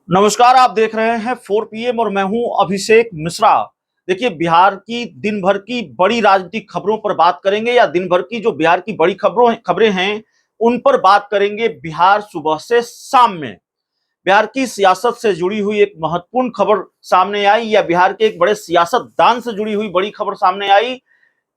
नमस्कार, आप देख रहे हैं 4 PM और मैं हूं अभिषेक मिश्रा। देखिए, बिहार की दिन भर की बड़ी राजनीतिक खबरों पर बात करेंगे या दिन भर की जो बिहार की बड़ी खबरें हैं उन पर बात करेंगे। बिहार सुबह से शाम में बिहार की सियासत से जुड़ी हुई एक महत्वपूर्ण खबर सामने आई या बिहार के एक बड़े सियासतदान से जुड़ी हुई बड़ी खबर सामने आई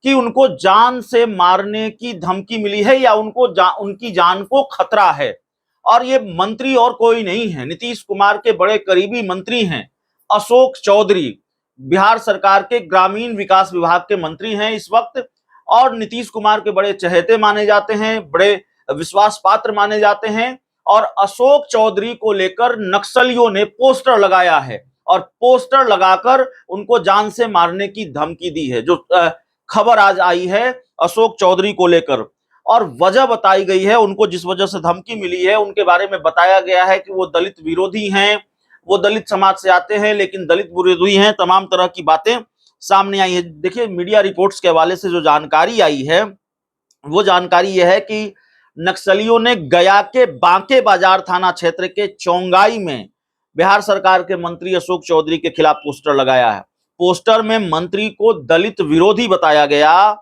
कि उनको जान से मारने की धमकी मिली है या उनकी जान को खतरा है। और ये मंत्री और कोई नहीं है, नीतीश कुमार के बड़े करीबी मंत्री हैं अशोक चौधरी। बिहार सरकार के ग्रामीण विकास विभाग के मंत्री हैं इस वक्त और नीतीश कुमार के बड़े चहेते माने जाते हैं, बड़े विश्वास पात्र माने जाते हैं। और अशोक चौधरी को लेकर नक्सलियों ने पोस्टर लगाया है और पोस्टर लगाकर उनको जान से मारने की धमकी दी है। जो खबर आज आई है अशोक चौधरी को लेकर और वजह बताई गई है, उनको जिस वजह से धमकी मिली है उनके बारे में बताया गया है कि वो दलित विरोधी हैं, वो दलित समाज से आते हैं लेकिन दलित विरोधी हैं। तमाम तरह की बातें सामने आई है। देखिए, मीडिया रिपोर्ट्स के हवाले से जो जानकारी आई है वो जानकारी यह है कि नक्सलियों ने गया के बांके बाजार थाना क्षेत्र के चौंगाई में बिहार सरकार के मंत्री अशोक चौधरी के खिलाफ पोस्टर लगाया है। पोस्टर में मंत्री को दलित विरोधी बताया गया।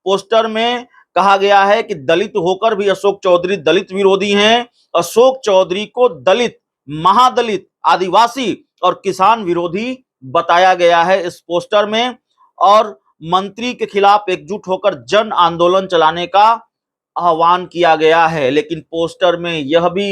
पोस्टर में कहा गया है कि दलित होकर भी अशोक चौधरी दलित विरोधी हैं। अशोक चौधरी को दलित, महादलित, आदिवासी और किसान विरोधी बताया गया है इस पोस्टर में। और मंत्री के खिलाफ एकजुट होकर जन आंदोलन चलाने का आह्वान किया गया है। लेकिन पोस्टर में यह भी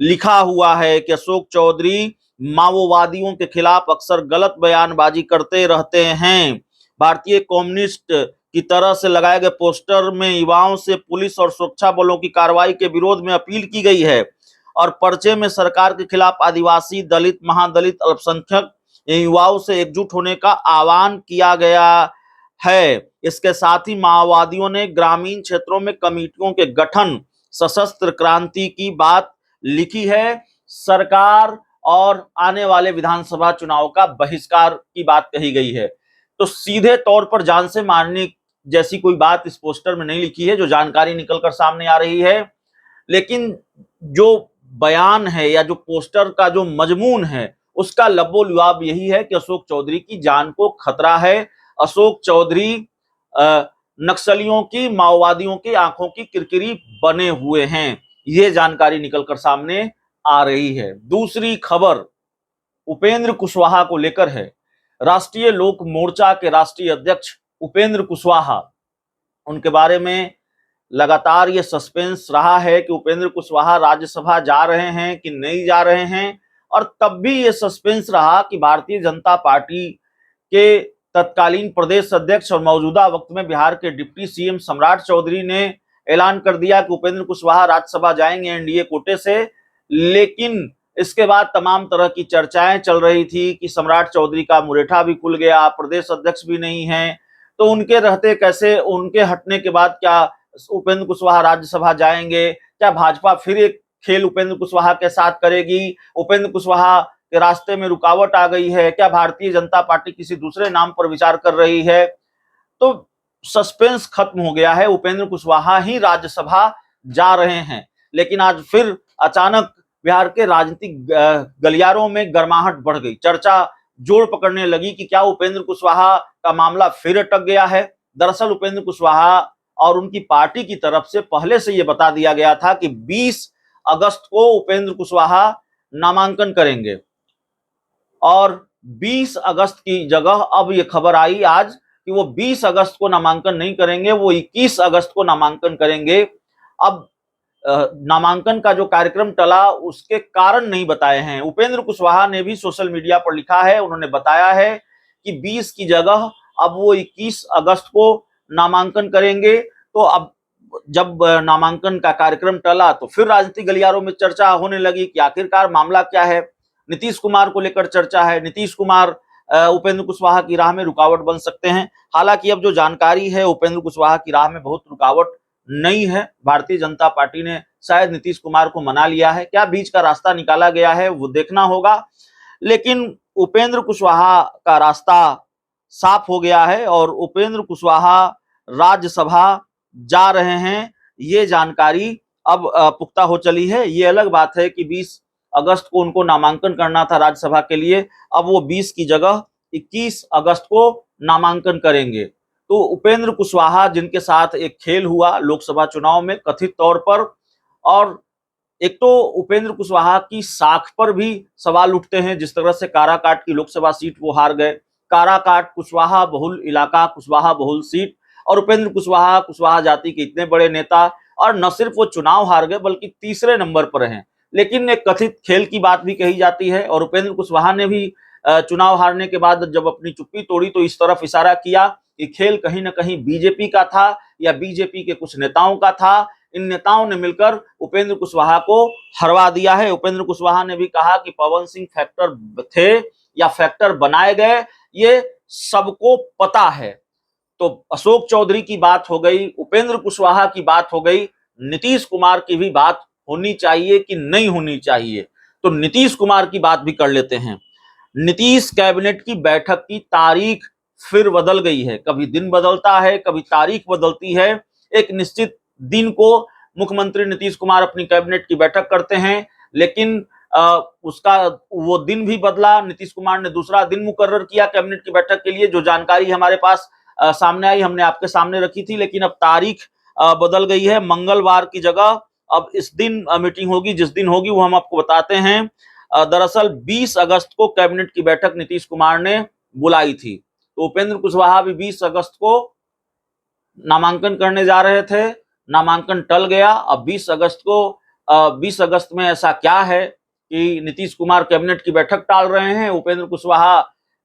लिखा हुआ है कि अशोक चौधरी माओवादियों के खिलाफ अक्सर गलत बयानबाजी करते रहते हैं। भारतीय कम्युनिस्ट की तरह से लगाए गए पोस्टर में युवाओं से पुलिस और सुरक्षा बलों की कार्रवाई के विरोध में अपील की गई है और पर्चे में सरकार के खिलाफ आदिवासी, दलित, महादलित, अल्पसंख्यक युवाओं से एकजुट होने का आह्वान किया गया है। इसके साथ ही माओवादियों ने ग्रामीण क्षेत्रों में कमेटियों के गठन, सशस्त्र क्रांति की बात लिखी है। सरकार और आने वाले विधानसभा चुनाव का बहिष्कार की बात कही गई है। तो सीधे तौर पर जान से मारने जैसी कोई बात इस पोस्टर में नहीं लिखी है, जो जानकारी निकलकर सामने आ रही है। लेकिन जो बयान है या जो पोस्टर का जो मजमून है उसका लबो लुआब यही है कि अशोक चौधरी की जान को खतरा है। अशोक चौधरी नक्सलियों की, माओवादियों की आंखों की किरकिरी बने हुए हैं। ये जानकारी निकलकर सामने आ रही है। दूसरी खबर उपेंद्र कुशवाहा को लेकर है। राष्ट्रीय लोक मोर्चा के राष्ट्रीय अध्यक्ष उपेंद्र कुशवाहा, उनके बारे में लगातार ये सस्पेंस रहा है कि उपेंद्र कुशवाहा राज्यसभा जा रहे हैं कि नहीं जा रहे हैं। और तब भी ये सस्पेंस रहा कि भारतीय जनता पार्टी के तत्कालीन प्रदेश अध्यक्ष और मौजूदा वक्त में बिहार के डिप्टी सीएम सम्राट चौधरी ने ऐलान कर दिया कि उपेंद्र कुशवाहा राज्यसभा जाएंगे एनडीए कोटे से। लेकिन इसके बाद तमाम तरह की चर्चाएं चल रही थी कि सम्राट चौधरी का मुरेठा भी खुल गया, प्रदेश अध्यक्ष भी नहीं है, तो उनके रहते कैसे, उनके हटने के बाद क्या उपेंद्र कुशवाहा राज्यसभा जाएंगे? क्या भाजपा फिर एक खेल उपेंद्र कुशवाहा के साथ करेगी? उपेंद्र कुशवाहा के रास्ते में रुकावट आ गई है? क्या भारतीय जनता पार्टी किसी दूसरे नाम पर विचार कर रही है? तो सस्पेंस खत्म हो गया है, उपेंद्र कुशवाहा ही राज्यसभा जा रहे हैं। लेकिन आज फिर अचानक बिहार के राजनीतिक गलियारों में गर्माहट बढ़ गई, चर्चा जोर पकड़ने लगी कि क्या उपेंद्र कुशवाहा का मामला फिर अटक गया है। दरअसल उपेंद्र कुशवाहा और उनकी पार्टी की तरफ से पहले से यह बता दिया गया था कि 20 अगस्त को उपेंद्र कुशवाहा नामांकन करेंगे और 20 अगस्त की जगह अब यह खबर आई आज कि वो 20 अगस्त को नामांकन नहीं करेंगे, वो 21 अगस्त को नामांकन करेंगे। अब नामांकन का जो कार्यक्रम टला उसके कारण नहीं बताए हैं। उपेंद्र कुशवाहा ने भी सोशल मीडिया पर लिखा है, उन्होंने बताया है कि 20 की जगह अब वो 21 अगस्त को नामांकन करेंगे। तो अब जब नामांकन का कार्यक्रम टला तो फिर राजनीतिक गलियारों में चर्चा होने लगी कि आखिरकार मामला क्या है। नीतीश कुमार को लेकर चर्चा है, नीतीश कुमार उपेंद्र कुशवाहा की राह में रुकावट बन सकते हैं। हालांकि अब जो जानकारी है उपेंद्र कुशवाहा की राह में बहुत रुकावट नहीं है। भारतीय जनता पार्टी ने शायद नीतीश कुमार को मना लिया है, क्या बीच का रास्ता निकाला गया है वो देखना होगा। लेकिन उपेंद्र कुशवाहा का रास्ता साफ हो गया है और उपेंद्र कुशवाहा राज्यसभा जा रहे हैं, ये जानकारी अब पुख्ता हो चली है। ये अलग बात है कि 20 अगस्त को उनको नामांकन करना था राज्यसभा के लिए, अब वो 20 की जगह 21 अगस्त को नामांकन करेंगे। तो उपेंद्र कुशवाहा जिनके साथ एक खेल हुआ लोकसभा चुनाव में कथित तौर पर, और एक तो उपेंद्र कुशवाहा की साख पर भी सवाल उठते हैं, जिस तरह से काराकाट की लोकसभा सीट वो हार गए। काराकाट कुशवाहा बहुल इलाका, कुशवाहा बहुल सीट, और उपेंद्र कुशवाहा कुशवाहा जाति के इतने बड़े नेता, और न सिर्फ वो चुनाव हार गए बल्कि तीसरे नंबर पर हैं। लेकिन एक कथित खेल की बात भी कही जाती है, और उपेंद्र कुशवाहा ने भी चुनाव हारने के बाद जब अपनी चुप्पी तोड़ी तो इस तरफ इशारा किया कि खेल कहीं ना कहीं बीजेपी का था या बीजेपी के कुछ नेताओं का था। इन नेताओं ने मिलकर उपेंद्र कुशवाहा को हरवा दिया है। उपेंद्र कुशवाहा ने भी कहा कि पवन सिंह फैक्टर थे या फैक्टर बनाए गए, ये सबको पता है। तो अशोक चौधरी की बात हो गई, उपेंद्र कुशवाहा की बात हो गई, नीतीश कुमार की भी बात होनी चाहिए कि नहीं होनी चाहिए। तो नीतीश कुमार की बात भी कर लेते हैं। नीतीश कैबिनेट की बैठक की तारीख फिर बदल गई है, कभी दिन बदलता है, कभी तारीख बदलती है। एक निश्चित दिन को मुख्यमंत्री नीतीश कुमार अपनी कैबिनेट की बैठक करते हैं, लेकिन उसका वो दिन भी बदला। नीतीश कुमार ने दूसरा दिन मुकर्रर किया कैबिनेट की बैठक के लिए। जो जानकारी हमारे पास सामने आई हमने आपके सामने रखी थी, लेकिन अब तारीख बदल गई है। मंगलवार की जगह अब इस दिन मीटिंग होगी, जिस दिन होगी वो हम आपको बताते हैं। दरअसल 20 अगस्त को कैबिनेट की बैठक नीतीश कुमार ने बुलाई थी। तो उपेंद्र कुशवाहा भी 20 अगस्त को नामांकन करने जा रहे थे, नामांकन टल गया। अब 20 अगस्त को 20 अगस्त में ऐसा क्या है कि नीतीश कुमार कैबिनेट की बैठक टाल रहे हैं, उपेंद्र कुशवाहा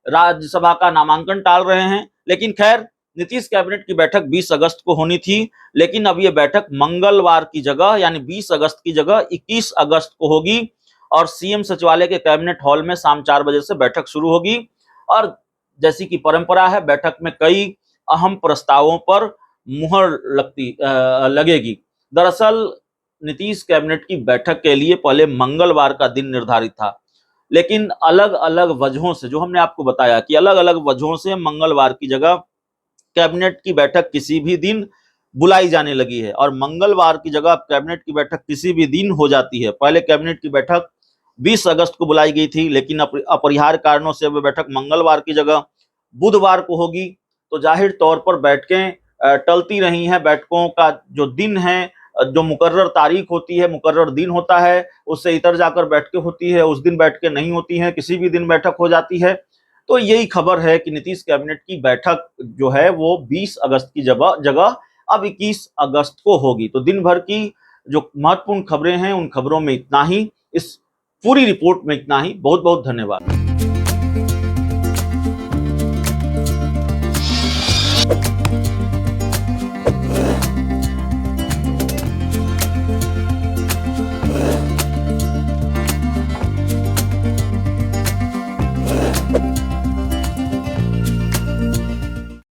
राज्यसभा का नामांकन टाल रहे हैं। लेकिन खैर, नीतीश कैबिनेट की बैठक 20 अगस्त को होनी थी, लेकिन अब यह बैठक मंगलवार की जगह यानी 20 अगस्त की जगह 21 अगस्त को होगी, और सीएम सचिवालय के कैबिनेट हॉल में शाम 4 बजे से बैठक शुरू होगी। और जैसी कि परंपरा है, बैठक में कई अहम प्रस्तावों पर मुहर लगेगी। दरअसल नीतीश कैबिनेट की बैठक के लिए पहले मंगलवार का दिन निर्धारित था, लेकिन अलग अलग वजहों से, जो हमने आपको बताया कि अलग अलग वजहों से मंगलवार की जगह कैबिनेट की बैठक किसी भी दिन बुलाई जाने लगी है। और मंगलवार की जगह कैबिनेट की बैठक किसी भी दिन हो जाती है। पहले कैबिनेट की बैठक 20 अगस्त को बुलाई गई थी, लेकिन अपरिहार्य कारणों से वह बैठक मंगलवार की जगह बुधवार को होगी। तो जाहिर तौर पर बैठकें टलती रही हैं। बैठकों का जो दिन है, जो मुकर्रर तारीख होती है, मुकर्रर दिन होता है, उससे इतर जाकर बैठकें होती है, उस दिन बैठकें नहीं होती हैं, किसी भी दिन बैठक हो जाती है। तो यही खबर है कि नीतीश कैबिनेट की बैठक जो है वो 20 अगस्त की जगह अब 21 अगस्त को होगी। तो दिन भर की जो महत्वपूर्ण खबरें हैं उन खबरों में इतना ही, इस पूरी रिपोर्ट में इतना ही। बहुत बहुत धन्यवाद।